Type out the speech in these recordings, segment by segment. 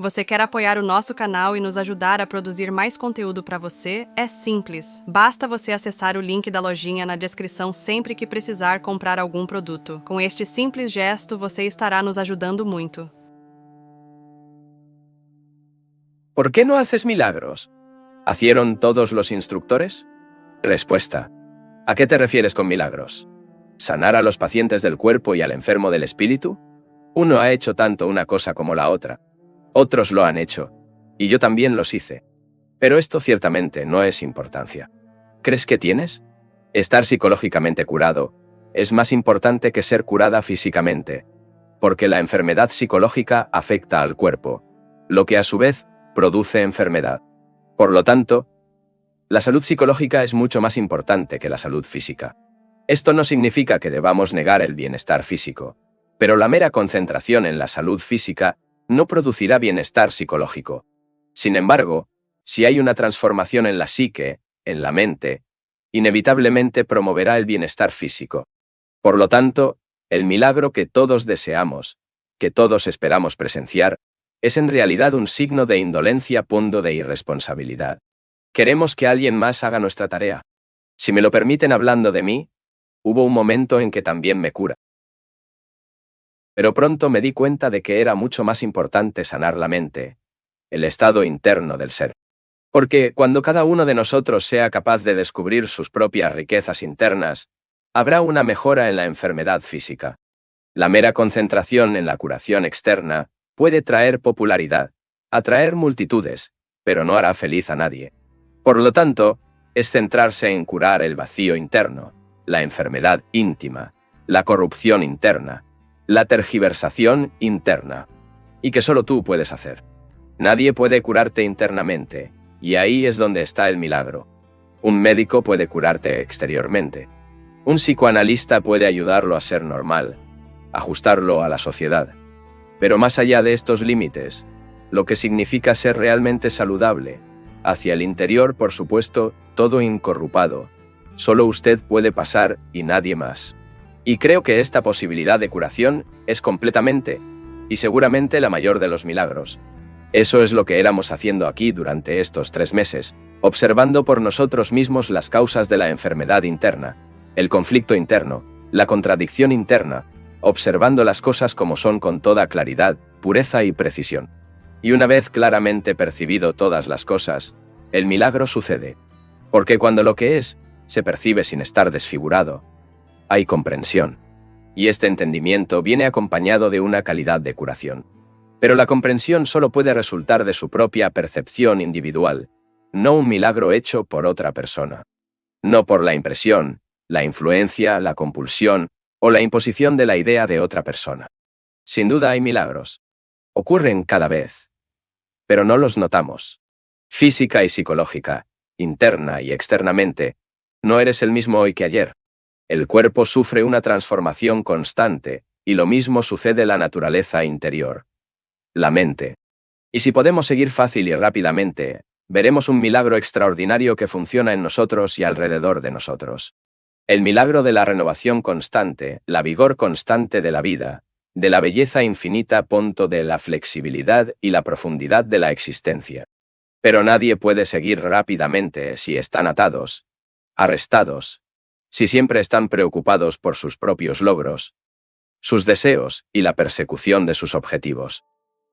Você quer apoiar o nosso canal e nos ajudar a produzir mais conteúdo para você? É simples. Basta você acessar o link da lojinha na descrição sempre que precisar comprar algum produto. Com este simples gesto, você estará nos ajudando muito. ¿Por qué no haces milagros? ¿Hicieron todos los instructores? Respuesta. ¿A qué te refieres con milagros? ¿Sanar a los pacientes del cuerpo y al enfermo del espíritu? Uno ha hecho tanto una cosa como la otra. Otros lo han hecho, y yo también los hice. Pero esto ciertamente no es importancia. ¿Crees que tienes? Estar psicológicamente curado es más importante que ser curada físicamente, porque la enfermedad psicológica afecta al cuerpo, lo que a su vez produce enfermedad. Por lo tanto, la salud psicológica es mucho más importante que la salud física. Esto no significa que debamos negar el bienestar físico, pero la mera concentración en la salud física no producirá bienestar psicológico. Sin embargo, si hay una transformación en la psique, en la mente, inevitablemente promoverá el bienestar físico. Por lo tanto, el milagro que todos deseamos, que todos esperamos presenciar, es en realidad un signo de indolencia, de irresponsabilidad. Queremos que alguien más haga nuestra tarea. Si me lo permiten hablando de mí, hubo un momento en que también me cura. Pero pronto me di cuenta de que era mucho más importante sanar la mente, el estado interno del ser. Porque cuando cada uno de nosotros sea capaz de descubrir sus propias riquezas internas, habrá una mejora en la enfermedad física. La mera concentración en la curación externa puede traer popularidad, atraer multitudes, pero no hará feliz a nadie. Por lo tanto, es centrarse en curar el vacío interno, la enfermedad íntima, la corrupción interna, la tergiversación interna, y que solo tú puedes hacer. Nadie puede curarte internamente, y ahí es donde está el milagro. Un médico puede curarte exteriormente. Un psicoanalista puede ayudarlo a ser normal, ajustarlo a la sociedad. Pero más allá de estos límites, lo que significa ser realmente saludable, hacia el interior, por supuesto, todo incorrupado, solo usted puede pasar y nadie más. Y creo que esta posibilidad de curación es completamente, y seguramente la mayor de los milagros. Eso es lo que éramos haciendo aquí durante estos 3 meses, observando por nosotros mismos las causas de la enfermedad interna, el conflicto interno, la contradicción interna, observando las cosas como son con toda claridad, pureza y precisión. Y una vez claramente percibido todas las cosas, el milagro sucede. Porque cuando lo que es, se percibe sin estar desfigurado, hay comprensión. Y este entendimiento viene acompañado de una calidad de curación. Pero la comprensión solo puede resultar de su propia percepción individual, no un milagro hecho por otra persona. No por la impresión, la influencia, la compulsión o la imposición de la idea de otra persona. Sin duda hay milagros. Ocurren cada vez. Pero no los notamos. Física y psicológica, interna y externamente, no eres el mismo hoy que ayer. El cuerpo sufre una transformación constante, y lo mismo sucede en la naturaleza interior. La mente. Y si podemos seguir fácil y rápidamente, veremos un milagro extraordinario que funciona en nosotros y alrededor de nosotros. El milagro de la renovación constante, la vigor constante de la vida, de la belleza infinita, de la flexibilidad y la profundidad de la existencia. Pero nadie puede seguir rápidamente si están atados, arrestados, si siempre están preocupados por sus propios logros, sus deseos y la persecución de sus objetivos.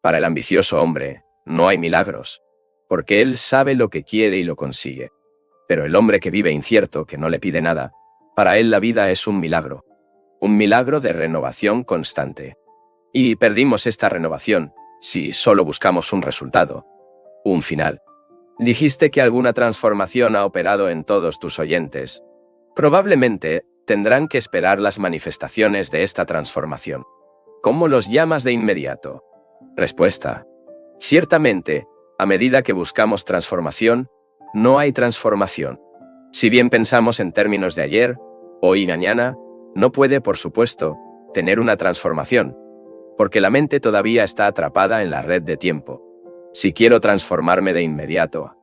Para el ambicioso hombre, no hay milagros, porque él sabe lo que quiere y lo consigue. Pero el hombre que vive incierto, que no le pide nada, para él la vida es un milagro de renovación constante. Y perdimos esta renovación si solo buscamos un resultado, un final. Dijiste que alguna transformación ha operado en todos tus oyentes. Probablemente tendrán que esperar las manifestaciones de esta transformación. ¿Cómo los llamas de inmediato? Respuesta. Ciertamente, a medida que buscamos transformación, no hay transformación. Si bien pensamos en términos de ayer, hoy y mañana, no puede, por supuesto, tener una transformación, porque la mente todavía está atrapada en la red de tiempo. Si quiero transformarme de inmediato,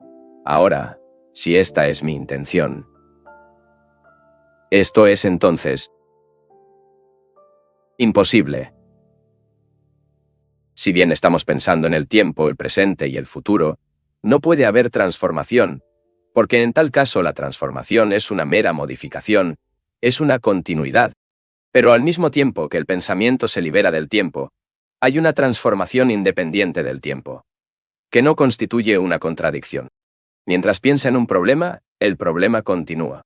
ahora, si esta es mi intención, esto es entonces imposible. Si bien estamos pensando en el tiempo, el presente y el futuro, no puede haber transformación, porque en tal caso la transformación es una mera modificación, es una continuidad. Pero al mismo tiempo que el pensamiento se libera del tiempo, hay una transformación independiente del tiempo, que no constituye una contradicción. Mientras piensa en un problema, el problema continúa.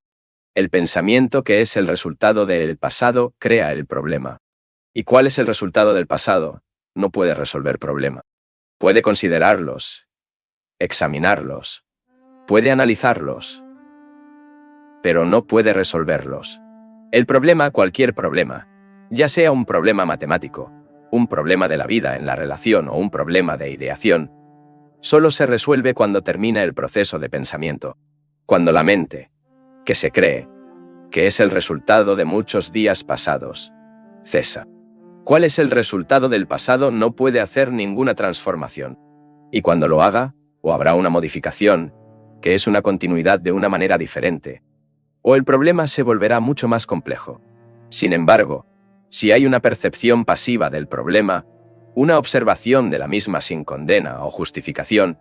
El pensamiento, que es el resultado del pasado, crea el problema. ¿Y cuál es el resultado del pasado? No puede resolver problema. Puede considerarlos, examinarlos, puede analizarlos, pero no puede resolverlos. El problema, cualquier problema, ya sea un problema matemático, un problema de la vida en la relación o un problema de ideación, solo se resuelve cuando termina el proceso de pensamiento, cuando la mente, que se cree, que es el resultado de muchos días pasados, cesa. ¿Cuál es el resultado del pasado? No puede hacer ninguna transformación. Y cuando lo haga, o habrá una modificación, que es una continuidad de una manera diferente, o el problema se volverá mucho más complejo. Sin embargo, si hay una percepción pasiva del problema, una observación de la misma sin condena o justificación,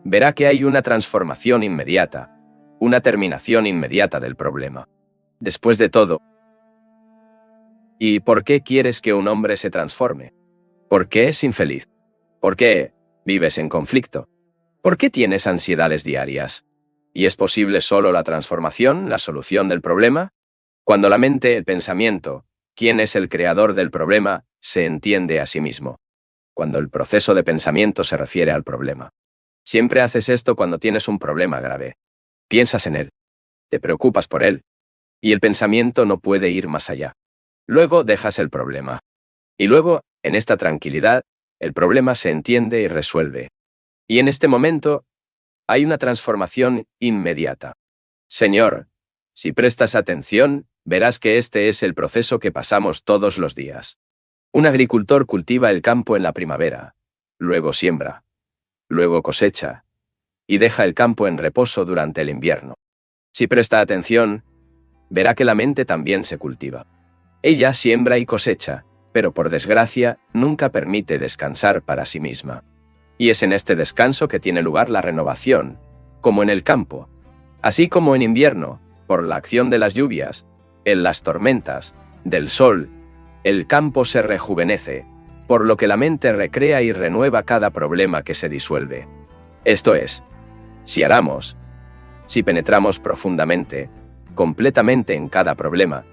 verá que hay una transformación inmediata, una terminación inmediata del problema. Después de todo, ¿y por qué quieres que un hombre se transforme? ¿Por qué es infeliz? ¿Por qué vives en conflicto? ¿Por qué tienes ansiedades diarias? ¿Y es posible solo la transformación, la solución del problema? Cuando la mente, el pensamiento, quien es el creador del problema, se entiende a sí mismo. Cuando el proceso de pensamiento se refiere al problema. Siempre haces esto cuando tienes un problema grave. Piensas en él. Te preocupas por él. Y el pensamiento no puede ir más allá. Luego dejas el problema. Y luego, en esta tranquilidad, el problema se entiende y resuelve. Y en este momento, hay una transformación inmediata. Señor, si prestas atención, verás que este es el proceso que pasamos todos los días. Un agricultor cultiva el campo en la primavera, luego siembra, luego cosecha, y deja el campo en reposo durante el invierno. Si presta atención, verá que la mente también se cultiva. Ella siembra y cosecha, pero por desgracia, nunca permite descansar para sí misma. Y es en este descanso que tiene lugar la renovación, como en el campo. Así como en invierno, por la acción de las lluvias, en las tormentas, del sol, el campo se rejuvenece, por lo que la mente recrea y renueva cada problema que se disuelve. Esto es, si aramos, si penetramos profundamente, completamente en cada problema,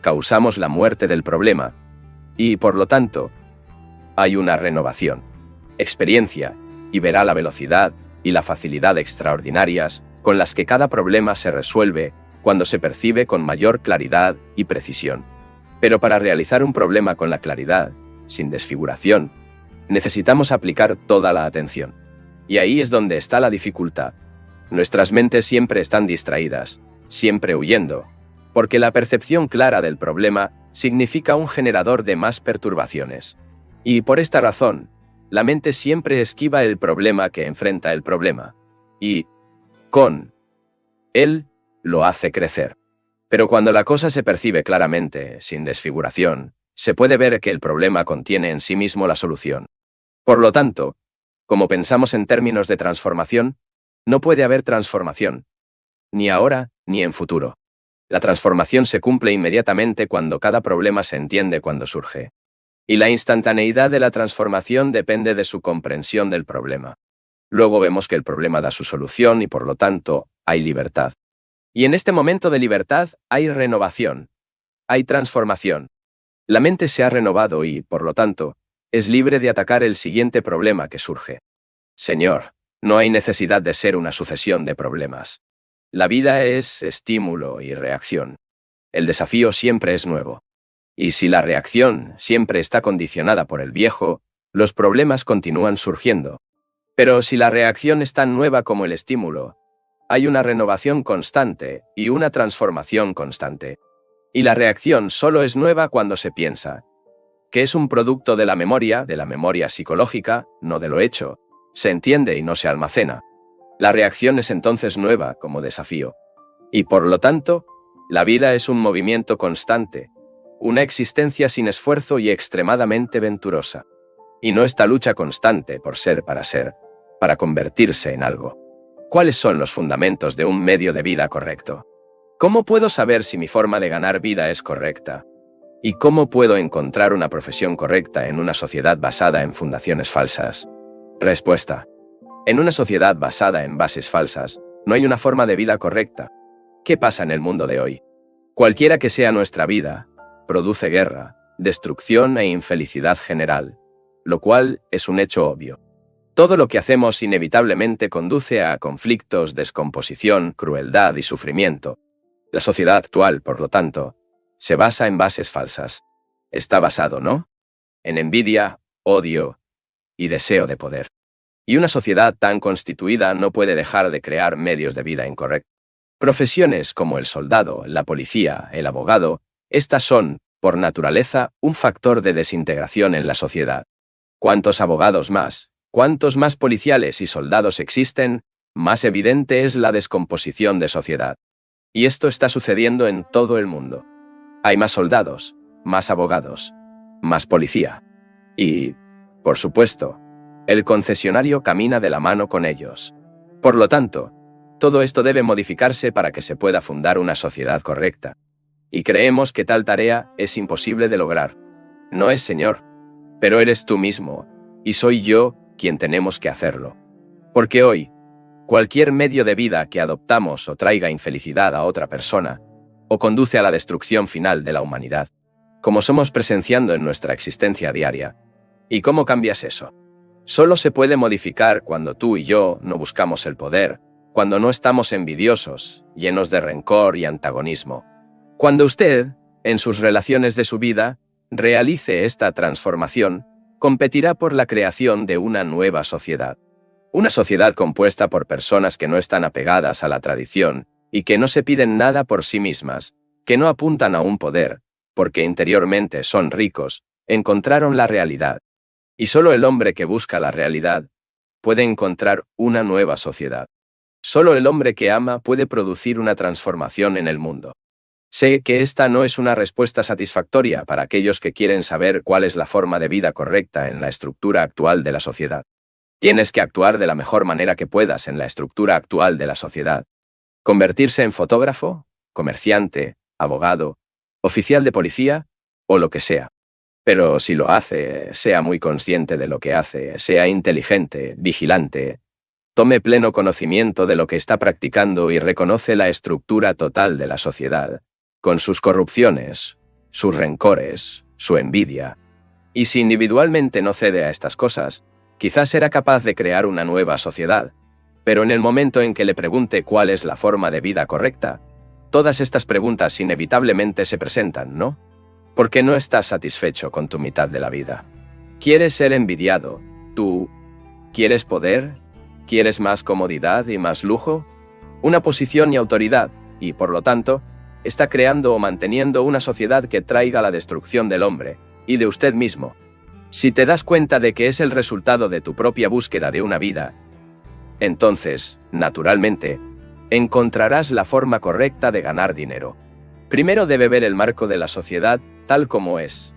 causamos la muerte del problema, y por lo tanto, hay una renovación. Experiencia, y verá la velocidad y la facilidad extraordinarias con las que cada problema se resuelve cuando se percibe con mayor claridad y precisión. Pero para realizar un problema con la claridad, sin desfiguración, necesitamos aplicar toda la atención. Y ahí es donde está la dificultad. Nuestras mentes siempre están distraídas, siempre huyendo, porque la percepción clara del problema significa un generador de más perturbaciones. Y por esta razón, la mente siempre esquiva el problema que enfrenta el problema, y, con él, lo hace crecer. Pero cuando la cosa se percibe claramente, sin desfiguración, se puede ver que el problema contiene en sí mismo la solución. Por lo tanto, como pensamos en términos de transformación, no puede haber transformación, ni ahora ni en futuro. La transformación se cumple inmediatamente cuando cada problema se entiende cuando surge. Y la instantaneidad de la transformación depende de su comprensión del problema. Luego vemos que el problema da su solución y por lo tanto, hay libertad. Y en este momento de libertad hay renovación, hay transformación. La mente se ha renovado y, por lo tanto, es libre de atacar el siguiente problema que surge. Señor, no hay necesidad de ser una sucesión de problemas. La vida es estímulo y reacción. El desafío siempre es nuevo. Y si la reacción siempre está condicionada por el viejo, los problemas continúan surgiendo. Pero si la reacción es tan nueva como el estímulo, hay una renovación constante y una transformación constante. Y la reacción solo es nueva cuando se piensa, que es un producto de la memoria psicológica, no de lo hecho, se entiende y no se almacena. La reacción es entonces nueva como desafío. Y por lo tanto, la vida es un movimiento constante, una existencia sin esfuerzo y extremadamente venturosa. y no esta lucha constante por ser, para convertirse en algo. ¿Cuáles son los fundamentos de un medio de vida correcto? ¿Cómo puedo saber si mi forma de ganar vida es correcta? ¿Y cómo puedo encontrar una profesión correcta en una sociedad basada en fundaciones falsas? Respuesta. En una sociedad basada en bases falsas, no hay una forma de vida correcta. ¿Qué pasa en el mundo de hoy? Cualquiera que sea nuestra vida, produce guerra, destrucción e infelicidad general, lo cual es un hecho obvio. Todo lo que hacemos inevitablemente conduce a conflictos, descomposición, crueldad y sufrimiento. La sociedad actual, por lo tanto, se basa en bases falsas. Está basado, ¿no?, en envidia, odio y deseo de poder. Y una sociedad tan constituida no puede dejar de crear medios de vida incorrectos. Profesiones como el soldado, la policía, el abogado, estas son, por naturaleza, un factor de desintegración en la sociedad. Cuantos abogados más, cuantos más policiales y soldados existen, más evidente es la descomposición de sociedad. Y esto está sucediendo en todo el mundo. Hay más soldados, más abogados, más policía. Y, por supuesto, el concesionario camina de la mano con ellos. Por lo tanto, todo esto debe modificarse para que se pueda fundar una sociedad correcta. Y creemos que tal tarea es imposible de lograr. No es, Señor, pero eres tú mismo, y soy yo quien tenemos que hacerlo. Porque hoy, cualquier medio de vida que adoptamos o traiga infelicidad a otra persona, o conduce a la destrucción final de la humanidad, como somos presenciando en nuestra existencia diaria. ¿Y cómo cambias eso? Solo se puede modificar cuando tú y yo no buscamos el poder, cuando no estamos envidiosos, llenos de rencor y antagonismo. Cuando usted, en sus relaciones de su vida, realice esta transformación, competirá por la creación de una nueva sociedad. Una sociedad compuesta por personas que no están apegadas a la tradición y que no se piden nada por sí mismas, que no apuntan a un poder, porque interiormente son ricos, encontraron la realidad. Y solo el hombre que busca la realidad puede encontrar una nueva sociedad. Solo el hombre que ama puede producir una transformación en el mundo. Sé que esta no es una respuesta satisfactoria para aquellos que quieren saber cuál es la forma de vida correcta en la estructura actual de la sociedad. Tienes que actuar de la mejor manera que puedas en la estructura actual de la sociedad. Convertirse en fotógrafo, comerciante, abogado, oficial de policía o lo que sea. Pero si lo hace, sea muy consciente de lo que hace, sea inteligente, vigilante, tome pleno conocimiento de lo que está practicando y reconoce la estructura total de la sociedad, con sus corrupciones, sus rencores, su envidia. Y si individualmente no cede a estas cosas, quizás será capaz de crear una nueva sociedad. Pero en el momento en que le pregunte cuál es la forma de vida correcta, todas estas preguntas inevitablemente se presentan, ¿no? Porque no estás satisfecho con tu mitad de la vida. ¿Quieres ser envidiado? ¿Tú quieres poder? ¿Quieres más comodidad y más lujo? Una posición y autoridad, y por lo tanto, está creando o manteniendo una sociedad que traiga la destrucción del hombre, y de usted mismo. Si te das cuenta de que es el resultado de tu propia búsqueda de una vida, entonces, naturalmente, encontrarás la forma correcta de ganar dinero. Primero debe ver el marco de la sociedad tal como es.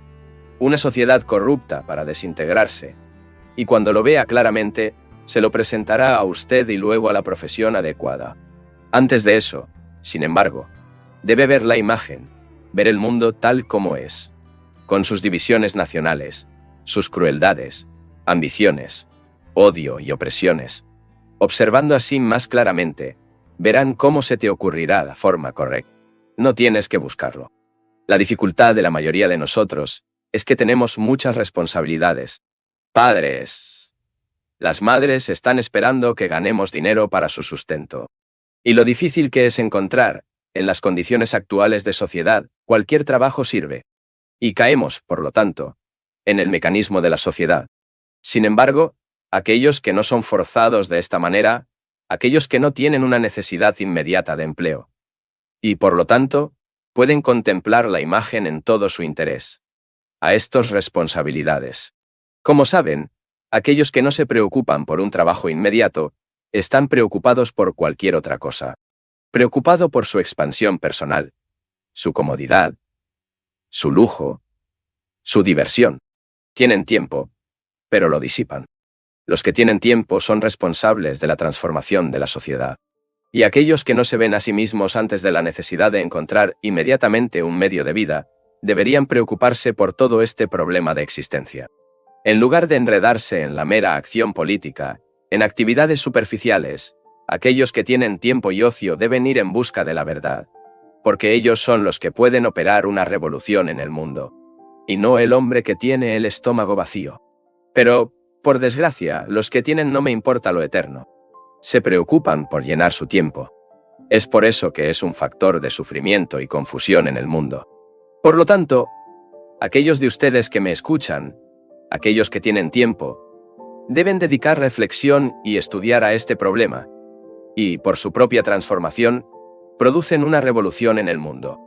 Una sociedad corrupta para desintegrarse. Y cuando lo vea claramente, se lo presentará a usted y luego a la profesión adecuada. Antes de eso, sin embargo, debe ver la imagen, ver el mundo tal como es, con sus divisiones nacionales, sus crueldades, ambiciones, odio y opresiones. Observando así más claramente, verán cómo se te ocurrirá la forma correcta. No tienes que buscarlo. La dificultad de la mayoría de nosotros es que tenemos muchas responsabilidades. Padres. Las madres están esperando que ganemos dinero para su sustento. Y lo difícil que es encontrar, en las condiciones actuales de sociedad, cualquier trabajo sirve. Y caemos, por lo tanto, en el mecanismo de la sociedad. Sin embargo, aquellos que no son forzados de esta manera, aquellos que no tienen una necesidad inmediata de empleo, y por lo tanto, pueden contemplar la imagen en todo su interés. A estas responsabilidades. Como saben, aquellos que no se preocupan por un trabajo inmediato, están preocupados por cualquier otra cosa. Preocupado por su expansión personal, su comodidad, su lujo, su diversión. Tienen tiempo, pero lo disipan. Los que tienen tiempo son responsables de la transformación de la sociedad. Y aquellos que no se ven a sí mismos antes de la necesidad de encontrar inmediatamente un medio de vida, deberían preocuparse por todo este problema de existencia. En lugar de enredarse en la mera acción política, en actividades superficiales, aquellos que tienen tiempo y ocio deben ir en busca de la verdad, porque ellos son los que pueden operar una revolución en el mundo, y no el hombre que tiene el estómago vacío. Pero, por desgracia, los que tienen no me importa lo eterno. Se preocupan por llenar su tiempo. Es por eso que es un factor de sufrimiento y confusión en el mundo. Por lo tanto, aquellos de ustedes que me escuchan, aquellos que tienen tiempo, deben dedicar reflexión y estudiar a este problema, y, por su propia transformación, producen una revolución en el mundo.